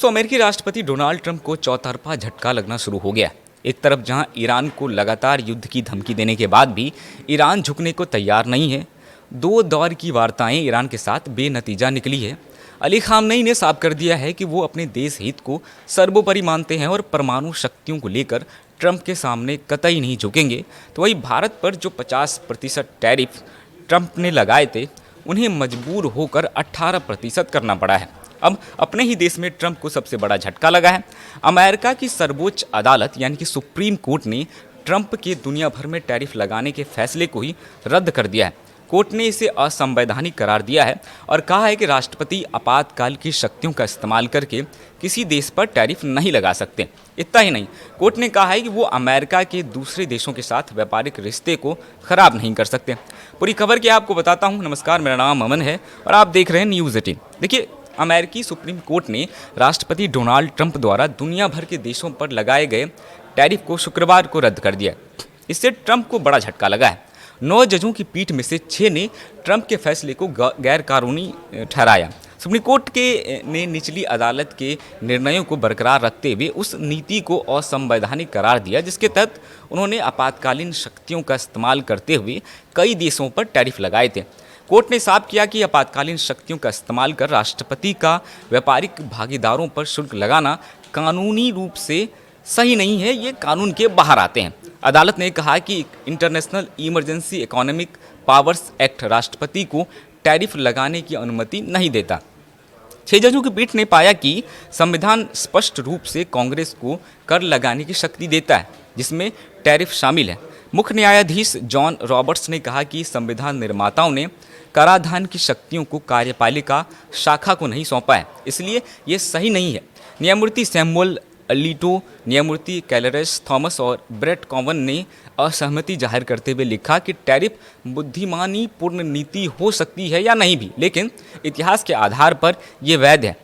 दोस्तों, अमेरिकी राष्ट्रपति डोनाल्ड ट्रंप को चौतरफा झटका लगना शुरू हो गया। एक तरफ जहां ईरान को लगातार युद्ध की धमकी देने के बाद भी ईरान झुकने को तैयार नहीं है। दो दौर की वार्ताएं ईरान के साथ बेनतीजा निकली है। अली खामनेई ने साफ कर दिया है कि वो अपने देश हित को सर्वोपरि मानते हैं और परमाणु शक्तियों को लेकर ट्रंप के सामने कतई नहीं झुकेंगे। तो वही भारत पर जो 50% टैरिफ ट्रंप ने लगाए थे, उन्हें मजबूर होकर 18% करना पड़ा है। अब अपने ही देश में ट्रंप को सबसे बड़ा झटका लगा है। अमेरिका की सर्वोच्च अदालत यानी कि सुप्रीम कोर्ट ने ट्रंप के दुनिया भर में टैरिफ लगाने के फैसले को ही रद्द कर दिया है। कोर्ट ने इसे असंवैधानिक करार दिया है और कहा है कि राष्ट्रपति आपातकाल की शक्तियों का इस्तेमाल करके किसी देश पर टैरिफ नहीं लगा सकते। इतना ही नहीं, कोर्ट ने कहा है कि वो अमेरिका के दूसरे देशों के साथ व्यापारिक रिश्ते को खराब नहीं कर सकते। पूरी खबर की आपको बताता हूँ। नमस्कार, मेरा नाम अमन है और आप देख रहे हैं न्यूज़ 18। देखिए, अमेरिकी सुप्रीम कोर्ट ने राष्ट्रपति डोनाल्ड ट्रंप द्वारा दुनिया भर के देशों पर लगाए गए टैरिफ को शुक्रवार को रद्द कर दिया। इससे ट्रंप को बड़ा झटका लगा है। 9 जजों की पीठ में से 6 ने ट्रंप के फैसले को गैर कानूनी ठहराया। सुप्रीम कोर्ट ने निचली अदालत के निर्णयों को बरकरार रखते हुए उस नीति को असंवैधानिक करार दिया जिसके तहत उन्होंने आपातकालीन शक्तियों का इस्तेमाल करते हुए कई देशों पर टैरिफ लगाए थे। कोर्ट ने साफ किया कि आपातकालीन शक्तियों का इस्तेमाल कर राष्ट्रपति का व्यापारिक भागीदारों पर शुल्क लगाना कानूनी रूप से सही नहीं है, ये कानून के बाहर आते हैं। अदालत ने कहा कि international emergency economic powers act राष्ट्रपति को टैरिफ लगाने की अनुमति नहीं देता। 6 जजों की पीठ ने पाया कि संविधान स्पष्ट रूप से कांग्रेस को कर लगाने की शक्ति देता है, जिसमें टैरिफ शामिल है। मुख्य न्यायाधीश जॉन रॉबर्ट्स ने कहा कि संविधान निर्माताओं ने कराधान की शक्तियों को कार्यपालिका शाखा को नहीं सौंपा है, इसलिए ये सही नहीं है। न्यायमूर्ति सैमुअल अलीटो, न्यायमूर्ति कैलरस थॉमस और ब्रेट कॉवन ने असहमति जाहिर करते हुए लिखा कि टैरिफ बुद्धिमानी पूर्ण नीति हो सकती है या नहीं भी, लेकिन इतिहास के आधार पर ये वैध है।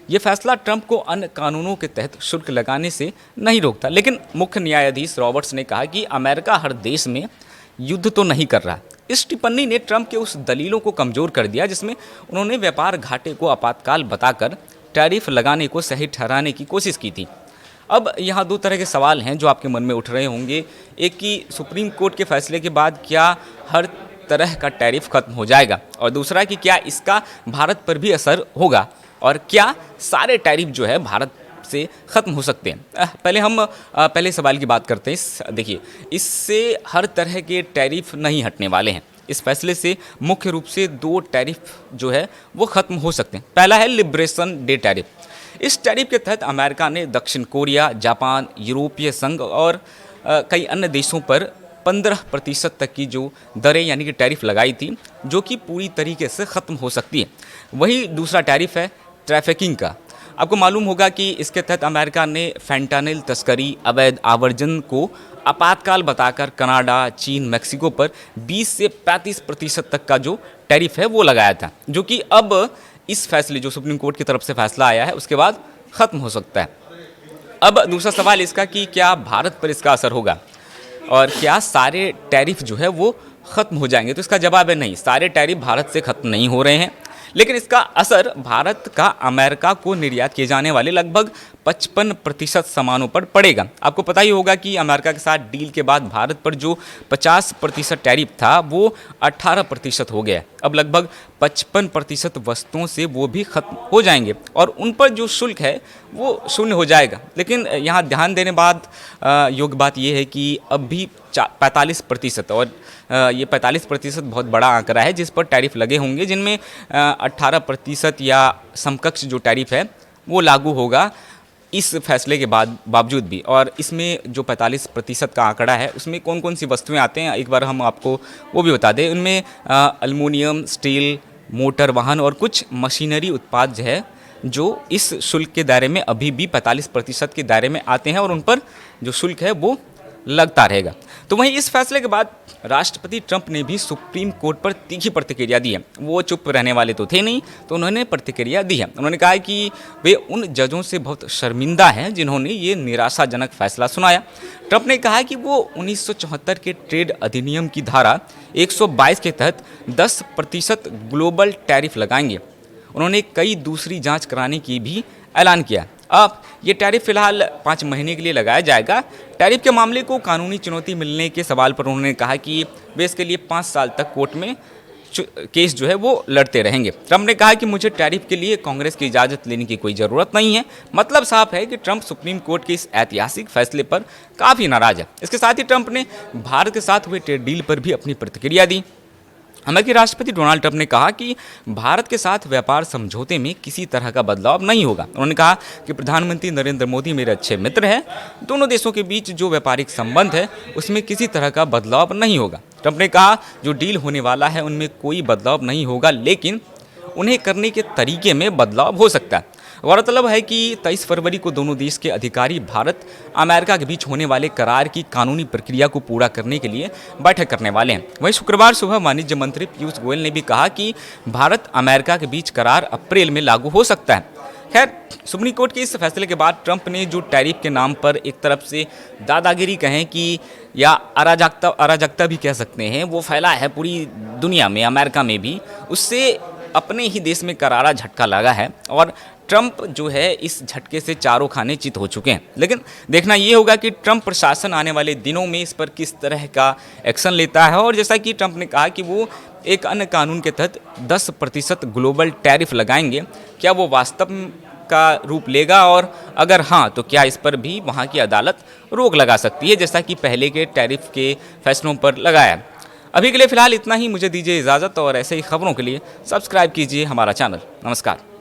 ये फैसला ट्रंप को अन्य कानूनों के तहत शुल्क लगाने से नहीं रोकता। लेकिन मुख्य न्यायाधीश रॉबर्ट्स ने कहा कि अमेरिका हर देश में युद्ध तो नहीं कर रहा। इस टिप्पणी ने ट्रंप के उस दलीलों को कमज़ोर कर दिया जिसमें उन्होंने व्यापार घाटे को आपातकाल बताकर टैरिफ लगाने को सही ठहराने की कोशिश की थी। अब यहाँ 2 तरह के सवाल हैं जो आपके मन में उठ रहे होंगे। एक कि सुप्रीम कोर्ट के फैसले के बाद क्या हर तरह का टैरिफ खत्म हो जाएगा, और दूसरा कि क्या इसका भारत पर भी असर होगा और क्या सारे टैरिफ जो है भारत से ख़त्म हो सकते हैं। पहले हम पहले सवाल की बात करते हैं। देखिए, इससे हर तरह के टैरिफ नहीं हटने वाले हैं। इस फैसले से मुख्य रूप से 2 टैरिफ जो है वो ख़त्म हो सकते हैं। पहला है लिबरेशन डे टैरिफ। इस टैरिफ के तहत अमेरिका ने दक्षिण कोरिया, जापान, यूरोपीय संघ और कई अन्य देशों पर 15% तक की जो दरें यानी कि टैरिफ लगाई थी, जो कि पूरी तरीके से ख़त्म हो सकती है। वही दूसरा टैरिफ है ट्रैफिकिंग का। आपको मालूम होगा कि इसके तहत अमेरिका ने फैंटानिल तस्करी, अवैध आवर्जन को आपातकाल बताकर कनाडा, चीन, मैक्सिको पर 20 से 35% तक का जो टैरिफ है वो लगाया था, जो कि अब इस फैसले जो सुप्रीम कोर्ट की तरफ से फैसला आया है उसके बाद ख़त्म हो सकता है। अब दूसरा सवाल इसका कि क्या भारत पर इसका असर होगा और क्या सारे टैरिफ जो है वो ख़त्म हो जाएंगे। तो इसका जवाब है नहीं, सारे टैरिफ भारत से ख़त्म नहीं हो रहे हैं, लेकिन इसका असर भारत का अमेरिका को निर्यात किए जाने वाले लगभग 55% सामानों पर पड़ेगा। आपको पता ही होगा कि अमेरिका के साथ डील के बाद भारत पर जो 50% टैरिफ था वो 18% हो गया। अब लगभग 55% वस्तुओं से वो भी खत्म हो जाएंगे और उन पर जो शुल्क है वो शून्य हो जाएगा। लेकिन यहाँ ध्यान देने बाद योग्य बात ये है कि अब भी 45% और ये 45% बहुत बड़ा आंकड़ा है जिस पर टैरिफ लगे होंगे, जिनमें 18% या समकक्ष जो टैरिफ है वो लागू होगा इस फैसले के बावजूद भी। और इसमें जो 45% का आंकड़ा है उसमें कौन कौन सी वस्तुएं आते हैं एक बार हम आपको वो भी बता दें। उनमें एल्युमिनियम, स्टील, मोटर वाहन और कुछ मशीनरी उत्पाद जो है जो इस शुल्क के दायरे में अभी भी 45% के दायरे में आते हैं और उन पर जो शुल्क है वो लगता रहेगा। तो वहीं इस फैसले के बाद राष्ट्रपति ट्रंप ने भी सुप्रीम कोर्ट पर तीखी प्रतिक्रिया दी है। वो चुप रहने वाले तो थे नहीं, तो उन्होंने प्रतिक्रिया दी है। उन्होंने कहा कि वे उन जजों से बहुत शर्मिंदा हैं जिन्होंने ये निराशाजनक फैसला सुनाया। ट्रंप ने कहा कि वो 1974 के ट्रेड अधिनियम की धारा 122 के तहत 10% ग्लोबल टैरिफ लगाएंगे। उन्होंने कई दूसरी जांच कराने की भी ऐलान किया। अब ये टैरिफ फिलहाल 5 महीने के लिए लगाया जाएगा। टैरिफ के मामले को कानूनी चुनौती मिलने के सवाल पर उन्होंने कहा कि वे इसके लिए 5 साल तक कोर्ट में केस जो है वो लड़ते रहेंगे। ट्रंप ने कहा कि मुझे टैरिफ के लिए कांग्रेस की इजाज़त लेने की कोई ज़रूरत नहीं है। मतलब साफ है कि ट्रंप सुप्रीम कोर्ट के इस ऐतिहासिक फैसले पर काफ़ी नाराज़ है। इसके साथ ही ट्रंप ने भारत के साथ हुए ट्रेड डील पर भी अपनी प्रतिक्रिया दी। अमेरिकी राष्ट्रपति डोनाल्ड ट्रंप ने कहा कि भारत के साथ व्यापार समझौते में किसी तरह का बदलाव नहीं होगा। उन्होंने कहा कि प्रधानमंत्री नरेंद्र मोदी मेरे अच्छे मित्र हैं। दोनों देशों के बीच जो व्यापारिक संबंध है उसमें किसी तरह का बदलाव नहीं होगा। ट्रंप ने कहा जो डील होने वाला है उनमें कोई बदलाव नहीं होगा, लेकिन उन्हें करने के तरीके में बदलाव हो सकता है। गौरतलब है कि 23 फरवरी को दोनों देश के अधिकारी भारत अमेरिका के बीच होने वाले करार की कानूनी प्रक्रिया को पूरा करने के लिए बैठक करने वाले हैं। वहीं शुक्रवार सुबह वाणिज्य मंत्री पीयूष गोयल ने भी कहा कि भारत अमेरिका के बीच करार अप्रैल में लागू हो सकता है। खैर, सुप्रीम कोर्ट के इस फैसले के बाद ट्रंप ने जो टैरिफ के नाम पर एक तरफ से दादागिरी कहें कि या अराजकता भी कह सकते हैं, वो फैला है पूरी दुनिया में, अमेरिका में भी, उससे अपने ही देश में करारा झटका लगा है और ट्रंप जो है इस झटके से चारों खाने चित हो चुके हैं। लेकिन देखना ये होगा कि ट्रंप प्रशासन आने वाले दिनों में इस पर किस तरह का एक्शन लेता है। और जैसा कि ट्रंप ने कहा कि वो एक अन्य कानून के तहत 10% ग्लोबल टैरिफ लगाएंगे, क्या वो वास्तव का रूप लेगा, और अगर हाँ तो क्या इस पर भी वहाँ की अदालत रोक लगा सकती है, जैसा कि पहले के टैरिफ के फैसलों पर लगाया। अभी के लिए फ़िलहाल इतना ही। मुझे दीजिए इजाज़त और ऐसे ही खबरों के लिए सब्सक्राइब कीजिए हमारा चैनल। नमस्कार।